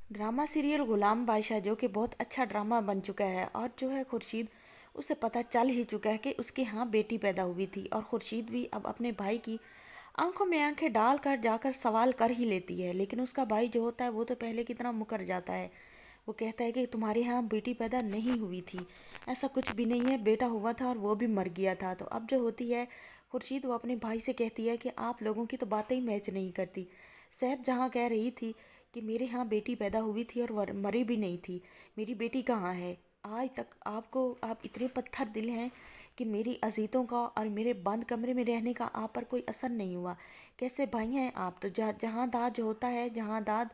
Drama serial गुलाम बादशाह जो कि बहुत अच्छा ड्रामा बन चुका है और जो है खुर्शीद उसे पता चल ही चुका है कि उसके यहाँ बेटी पैदा हुई थी और खुर्शीद भी अब अपने भाई की आंखों में आंखें डाल कर जाकर सवाल कर ही लेती है। लेकिन उसका भाई जो होता है वो तो पहले की तरह मुकर जाता है। वो कहता है कि तुम्हारे यहाँ बेटी पैदा नहीं हुई थी, ऐसा कुछ भी नहीं है, बेटा हुआ था और वो भी मर गया था। तो अब जो होती है खुर्शीद वो अपने भाई से कहती है कि आप लोगों की तो बातें ही मैच नहीं करती। सैफ जहाँ कह रही थी कि मेरे यहाँ बेटी पैदा हुई थी और मरी भी नहीं थी, मेरी बेटी कहाँ है? आज तक आप इतने पत्थर दिल हैं कि मेरी अजीतों का और मेरे बंद कमरे में रहने का आप पर कोई असर नहीं हुआ। कैसे भाई हैं आप? तो जहाँ दाद जो होता है, जहाँ दाद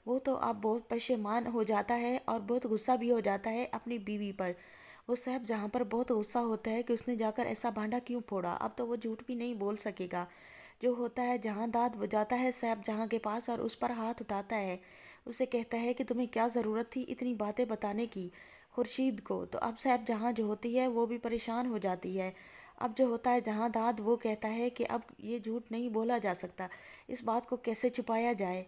वो तो आप बहुत परेशान हो जाता है और बहुत गुस्सा भी हो जाता है अपनी बीवी पर। वो साहब जहाँ पर बहुत गुस्सा होता है कि उसने जाकर ऐसा भांडा क्यों फोड़ा। अब तो वो झूठ भी नहीं बोल सकेगा। जो होता है जहाँ दाद वो जाता है सैफ जहाँ के पास और उस पर हाथ उठाता है। उसे कहता है कि तुम्हें क्या ज़रूरत थी इतनी बातें बताने की खुर्शीद को। तो अब सैफ जहाँ जो होती है वो भी परेशान हो जाती है। अब जो होता है जहाँ दाद वो कहता है कि अब ये झूठ नहीं बोला जा सकता, इस बात को कैसे छुपाया जाए।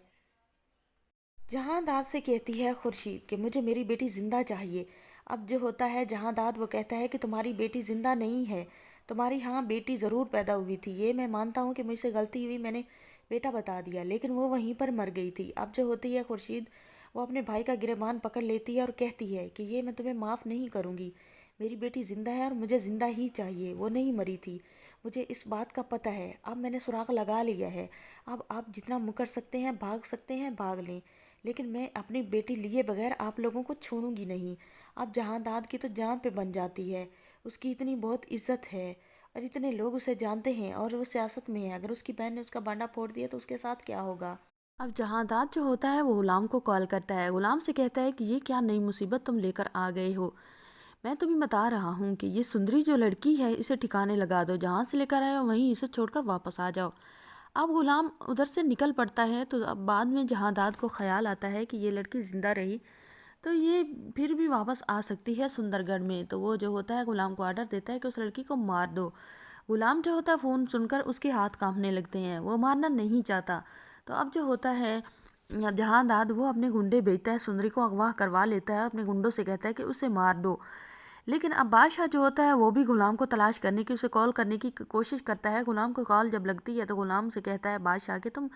जहांदाद से कहती है खुर्शीद कि मुझे मेरी बेटी जिंदा चाहिए। अब जो होता है जहांदाद वो कहता है कि तुम्हारी बेटी जिंदा नहीं है, तुम्हारी हाँ बेटी ज़रूर पैदा हुई थी, ये मैं मानता हूँ कि मुझसे गलती हुई, मैंने बेटा बता दिया, लेकिन वो वहीं पर मर गई थी। अब जो होती है खुर्शीद वो अपने भाई का गिरबान पकड़ लेती है और कहती है कि ये मैं तुम्हें माफ़ नहीं करूँगी। मेरी बेटी ज़िंदा है और मुझे ज़िंदा ही चाहिए, वो नहीं मरी थी, मुझे इस बात का पता है। अब मैंने सुराग लगा लिया है, अब आप जितना मुकर सकते हैं भाग सकते हैं भाग लें, लेकिन मैं अपनी बेटी लिए बगैर आप लोगों को छोड़ूंगी नहीं। अब जहाँ दाद की तो जान पे बन जाती है, उसकी इतनी बहुत इज्जत है और इतने लोग उसे जानते हैं और वो सियासत में है। अगर उसकी बहन ने उसका बांडा फोड़ दिया तो उसके साथ क्या होगा। अब जहांदाद जो होता है वो गुलाम को कॉल करता है। गुलाम से कहता है कि ये क्या नई मुसीबत तुम लेकर आ गए हो। मैं तुम्हें बता रहा हूँ कि ये सुंदरी जो लड़की है इसे ठिकाने लगा दो, जहाँ से लेकर आए हो वहीं इसे छोड़कर वापस आ जाओ। अब गुलाम उधर से निकल पड़ता है। तो अब बाद में जहांदाद को ख्याल आता है कि ये लड़की जिंदा रही तो ये फिर भी वापस आ सकती है सुंदरगढ़ में। तो वो जो होता है गुलाम को आर्डर देता है कि उस लड़की को मार दो। गुलाम जो होता है फ़ोन सुनकर उसके हाथ कांपने लगते हैं, वो मारना नहीं चाहता। तो अब जो होता है जहांदाद वो अपने गुंडे भेजता है, सुंदरी को अगवा करवा लेता है और अपने गुंडों से कहता है कि उसे मार दो। लेकिन अब बादशाह जो होता है वो भी गुलाम को तलाश करने की, उसे कॉल करने की कोशिश करता है। गुलाम को कॉल जब लगती है तो गुलाम से कहता है बादशाह कि तुम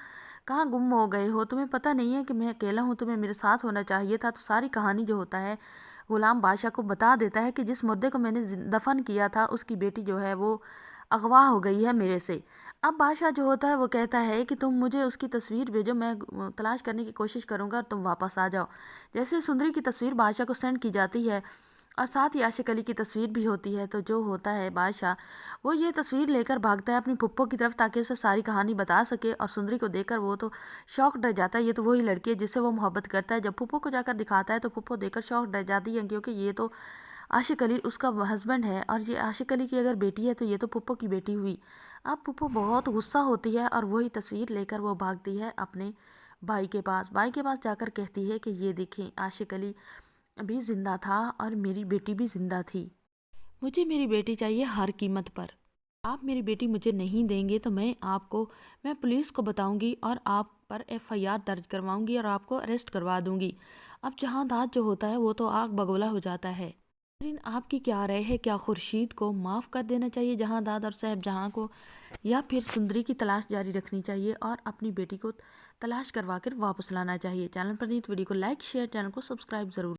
कहाँ गुम हो गए हो, तुम्हें पता नहीं है कि मैं अकेला हूँ, तुम्हें मेरे साथ होना चाहिए था। तो सारी कहानी जो होता है गुलाम बादशाह को बता देता है कि जिस मुर्दे को मैंने दफन किया था उसकी बेटी जो है वो अगवा हो गई है मेरे से। अब बादशाह जो होता है वो कहता है कि तुम मुझे उसकी तस्वीर भेजो, मैं तलाश करने की कोशिश करूँगा और तुम वापस आ जाओ। जैसे सुंदरी की तस्वीर बादशाह को सेंड की जाती है और साथ ही आशिक अली की तस्वीर भी होती है, तो जो होता है बादशाह वो ये तस्वीर लेकर भागता है अपनी पुप्पो की तरफ ताकि उसे सारी कहानी बता सके। और सुंदरी को देखकर वो तो शौक डर जाता है, ये तो वही लड़की है जिससे वो मोहब्बत करता है। जब पुप्पो को जाकर दिखाता है तो पुप्पो देखकर शौक डर जाती है, क्योंकि ये तो आशिक अली उसका हस्बैंड है और ये आशिक अली की अगर बेटी है तो ये तो पुप्पो की बेटी हुई। अब पुप्पो बहुत गुस्सा होती है और वही तस्वीर लेकर वो भागती है अपने भाई के पास। भाई के पास जाकर कहती है कि ये देखें, आशिक अली भी जिंदा था और मेरी बेटी भी जिंदा थी, मुझे मेरी बेटी चाहिए हर कीमत पर। आप मेरी बेटी मुझे नहीं देंगे तो मैं पुलिस को बताऊंगी और आप पर एफआईआर दर्ज करवाऊंगी और आपको अरेस्ट करवा दूंगी। अब जहांदाद जो होता है वो तो आग बगोला हो जाता है। लेकिन आपकी क्या राय है, क्या खुर्शीद को माफ़ कर देना चाहिए जहांदाद और साहब जहां को, या फिर सुंदरी की तलाश जारी रखनी चाहिए और अपनी बेटी को तलाश करवा कर वापस लाना चाहिए? चैनल पर नहीं तो वीडियो को लाइक शेयर, चैनल को सब्सक्राइब ज़रूर।